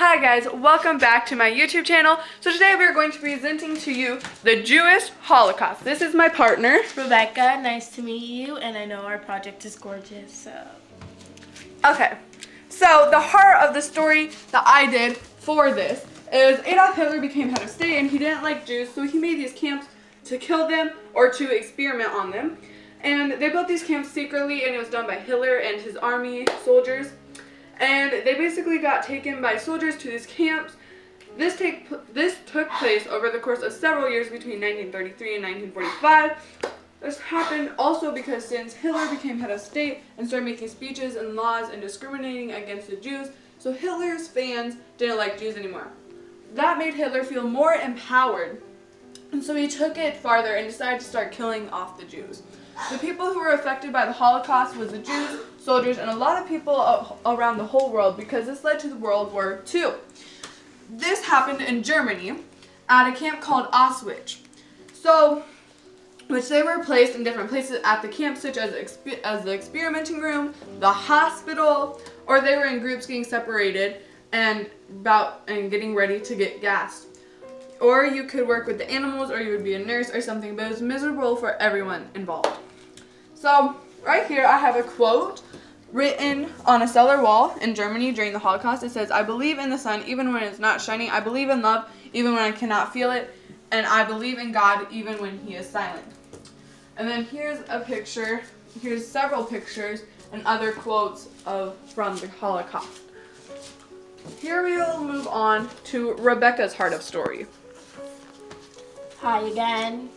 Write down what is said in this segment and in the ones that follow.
Hi guys, welcome back to my YouTube channel. So today we are going to be presenting to you the Jewish Holocaust. This is my partner, Rebecca. Nice to meet you, and I know our project is gorgeous, so. Okay, so the heart of the story that I did for this is Adolf Hitler became head of state and he didn't like Jews, so he made these camps to kill them or to experiment on them. And they built these camps secretly, and it was done by Hitler and his army soldiers. And they basically got taken by soldiers to these camps. This took place over the course of several years between 1933 and 1945. This happened also because since Hitler became head of state and started making speeches and laws and discriminating against the Jews, so Hitler's fans didn't like Jews anymore. That made Hitler feel more empowered, and so he took it farther and decided to start killing off the Jews. The people who were affected by the Holocaust was the Jews, soldiers, and a lot of people around the whole world, because this led to the World War II. This happened in Germany at a camp called Auschwitz. Which they were placed in different places at the camp, such as the experimenting room, the hospital, or they were in groups getting separated and getting ready to get gassed. Or you could work with the animals, or you would be a nurse or something, but it was miserable for everyone involved. So right here I have a quote written on a cellar wall in Germany during the Holocaust. It says, "I believe in the sun even when it's not shining. I believe in love even when I cannot feel it. And I believe in God even when he is silent." And then here's a picture. Here's several pictures and other quotes from the Holocaust. Here we will move on to Rebecca's heart of story. Hi again.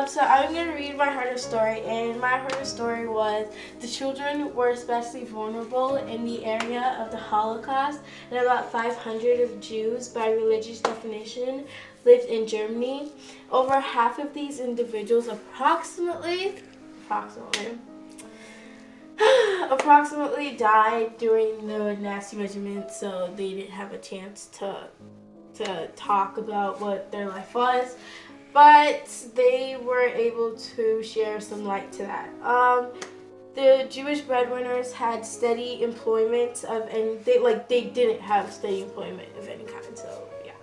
So I'm going to read my heart of story, and my heart of story was the children were especially vulnerable in the area of the Holocaust, and about 500 of Jews, by religious definition, lived in Germany. Over half of these individuals, approximately died during the Nazi regime, so they didn't have a chance to talk about what their life was, but they were able to share some light to that. The Jewish breadwinners had steady employment and they didn't have steady employment of any kind, so yeah.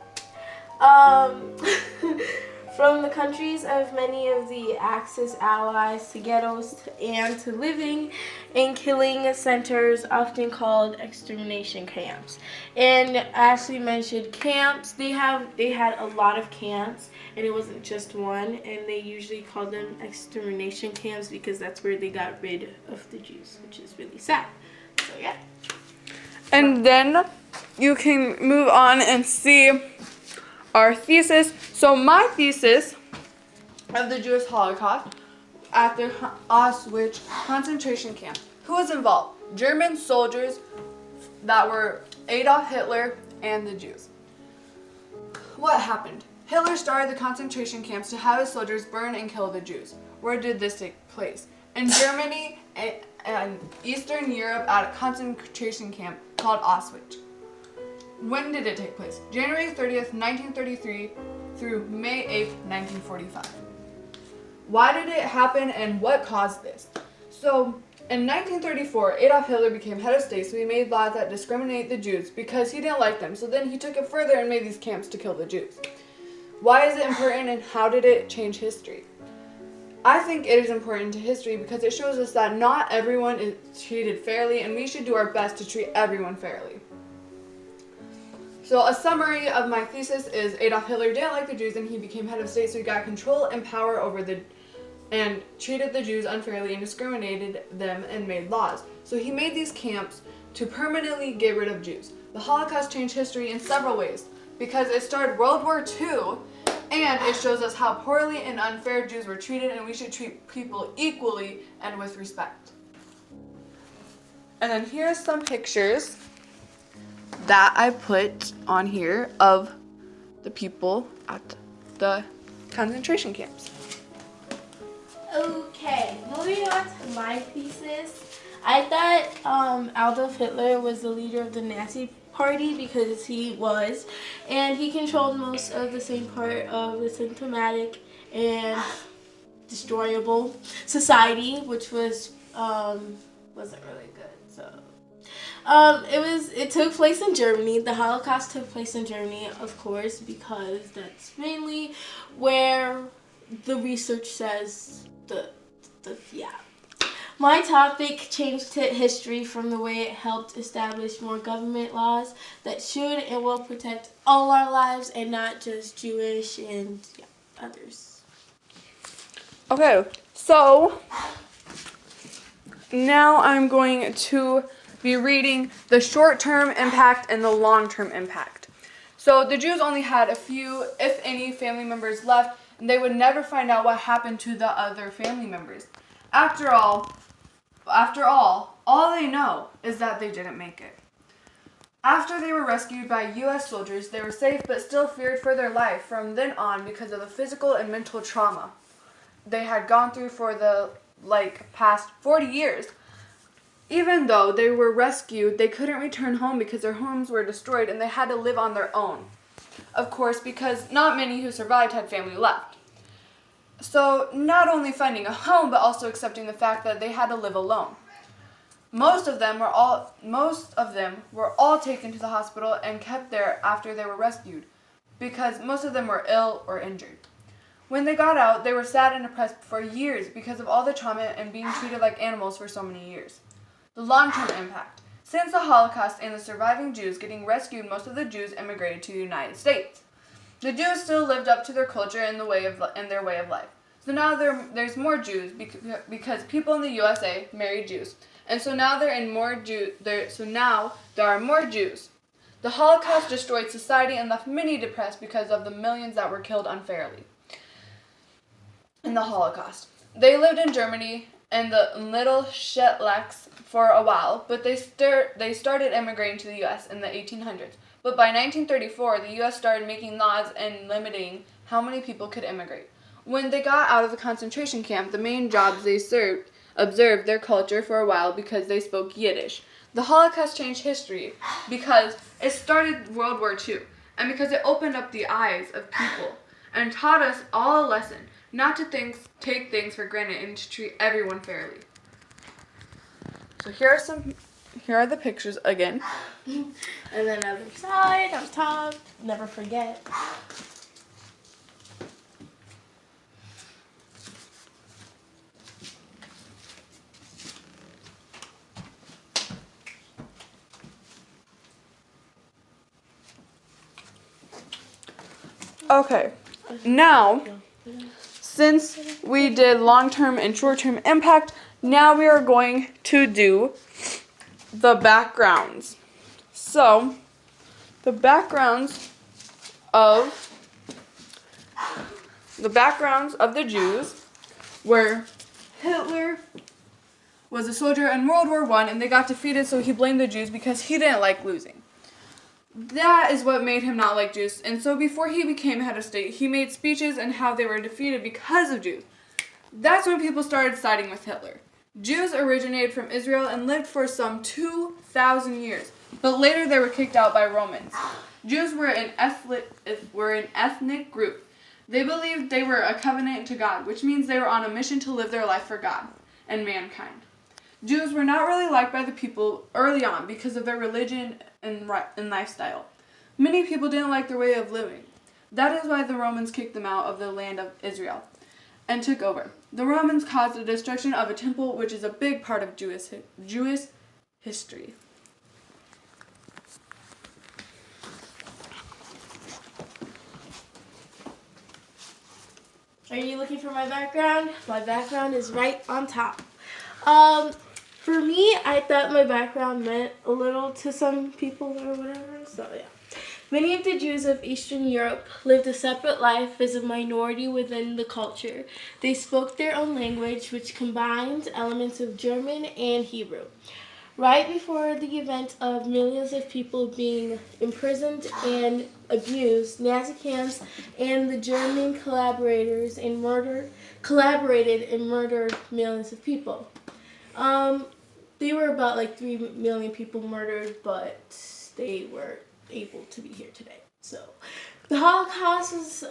From the countries of many of the Axis allies to ghettos and to living in killing centers, often called extermination camps. And Ashley mentioned camps. They had a lot of camps, and it wasn't just one, and they usually called them extermination camps because that's where they got rid of the Jews, which is really sad. So yeah. And then you can move on and see our thesis. So my thesis of the Jewish Holocaust at the Auschwitz concentration camp. Who was involved? German soldiers that were Adolf Hitler and the Jews. What happened? Hitler started the concentration camps to have his soldiers burn and kill the Jews. Where did this take place? In Germany and Eastern Europe at a concentration camp called Auschwitz. When did it take place? January 30th, 1933 through May 8th, 1945. Why did it happen and what caused this? So, in 1934, Adolf Hitler became head of state, so he made laws that discriminate the Jews because he didn't like them. So then he took it further and made these camps to kill the Jews. Why is it important and how did it change history? I think it is important to history because it shows us that not everyone is treated fairly, and we should do our best to treat everyone fairly. So a summary of my thesis is Adolf Hitler didn't like the Jews and he became head of state, so he got control and power over and treated the Jews unfairly and discriminated them and made laws. So he made these camps to permanently get rid of Jews. The Holocaust changed history in several ways because it started World War II, and it shows us how poorly and unfair Jews were treated, and we should treat people equally and with respect. And then here's some pictures that I put on here of the people at the concentration camps. Okay, moving on to my thesis. I thought Adolf Hitler was the leader of the Nazi Party because he was, and he controlled most of the same part of the symptomatic and destroyable society, which wasn't really good. So It took place in Germany. The Holocaust took place in Germany, of course, because that's mainly where the research says yeah. My topic changed history from the way it helped establish more government laws that should and will protect all our lives and not just Jewish and others. Okay, so now I'm going to be reading the short-term impact and the long-term impact. So the Jews only had a few, if any, family members left, and they would never find out what happened to the other family members. After all they know is that they didn't make it. After they were rescued by U.S. soldiers, they were safe but still feared for their life from then on because of the physical and mental trauma they had gone through for the past 40 years. Even though they were rescued, they couldn't return home because their homes were destroyed and they had to live on their own. Of course, because not many who survived had family left. So, not only finding a home, but also accepting the fact that they had to live alone. Most of them were all taken to the hospital and kept there after they were rescued, because most of them were ill or injured. When they got out, they were sad and depressed for years because of all the trauma and being treated like animals for so many years. The long-term impact. Since the Holocaust and the surviving Jews getting rescued, most of the Jews immigrated to the United States. The Jews still lived up to their culture and their way of life. So now there's more Jews because people in the USA married Jews. And so now there are more Jews. The Holocaust destroyed society and left many depressed because of the millions that were killed unfairly in the Holocaust. They lived in Germany and the Little Shetlands for a while, but they started immigrating to the U.S. in the 1800s. But by 1934, the U.S. started making laws and limiting how many people could immigrate. When they got out of the concentration camp, the main jobs they observed their culture for a while because they spoke Yiddish. The Holocaust changed history because it started World War II and because it opened up the eyes of people and taught us all a lesson, not to take things for granted and to treat everyone fairly. So here are the pictures again. And then other side, on top, never forget. Okay, now, since we did long-term and short-term impact, now we are going to do the backgrounds. So, the backgrounds of the Jews were Hitler was a soldier in World War I, and they got defeated, so he blamed the Jews because he didn't like losing. That is what made him not like Jews. And so before he became head of state, he made speeches on how they were defeated because of Jews. That's when people started siding with Hitler. Jews originated from Israel and lived for some 2,000 years, but later they were kicked out by Romans. Jews were an ethnic group. They believed they were a covenant to God, which means they were on a mission to live their life for God and mankind. Jews were not really liked by the people early on because of their religion and lifestyle. Many people didn't like their way of living. That is why the Romans kicked them out of the land of Israel and took over. The Romans caused the destruction of a temple, which is a big part of Jewish history. Are you looking for my background? My background is right on top. For me, I thought my background meant a little to some people or whatever, so yeah. Many of the Jews of Eastern Europe lived a separate life as a minority within the culture. They spoke their own language, which combined elements of German and Hebrew. Right before the event of millions of people being imprisoned and abused, Nazi camps and the German collaborated and murdered millions of people. They were about 3 million people murdered, but they were able to be here today. So the Holocaust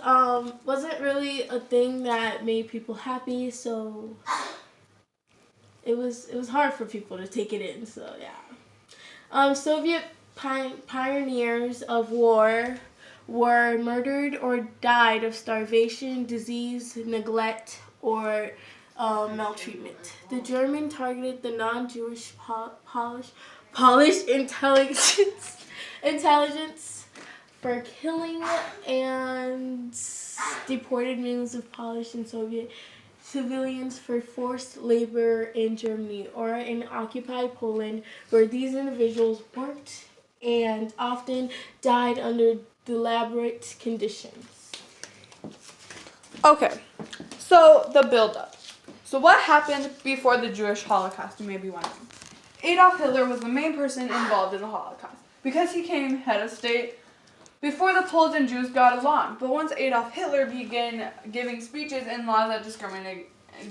wasn't really a thing that made people happy, so it was hard for people to take it in, so yeah. Soviet pioneers of war were murdered or died of starvation, disease, neglect, or maltreatment. The German targeted the non-Jewish Polish intelligence for killing and deported millions of Polish and Soviet civilians for forced labor in Germany or in occupied Poland, where these individuals worked and often died under elaborate conditions. Okay, so the build-up. So what happened before the Jewish Holocaust, you may be wondering. Adolf Hitler was the main person involved in the Holocaust because he came head of state before the Poles and Jews got along. But once Adolf Hitler began giving speeches and laws that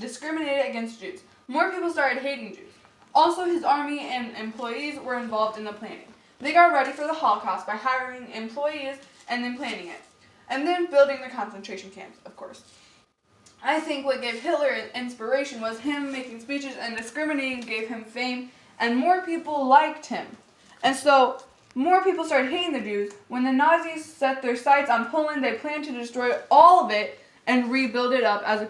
discriminated against Jews, more people started hating Jews. Also, his army and employees were involved in the planning. They got ready for the Holocaust by hiring employees and then planning it. And then building the concentration camps, of course. I think what gave Hitler inspiration was him making speeches, and discriminating gave him fame, and more people liked him. And so more people started hating the Jews. When the Nazis set their sights on Poland, they planned to destroy all of it and rebuild it up as a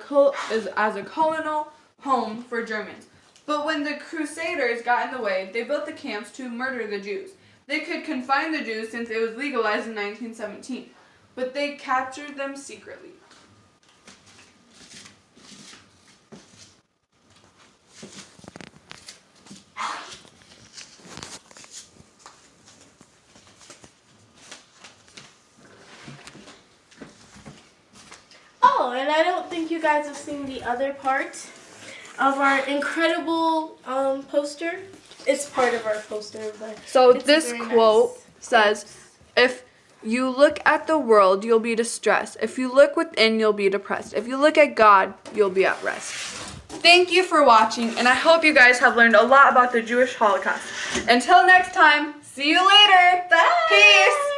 colonial home for Germans. But when the Crusaders got in the way, they built the camps to murder the Jews. They could confine the Jews since it was legalized in 1917, but they captured them secretly. Oh, and I don't think you guys have seen the other part of our incredible poster. It's part of our poster, but So it's this very quote nice. says, if you look at the world, you'll be distressed. If you look within, you'll be depressed. If you look at God, you'll be at rest. Thank you for watching, and I hope you guys have learned a lot about the Jewish Holocaust. Until next time, see you later. Bye. Peace.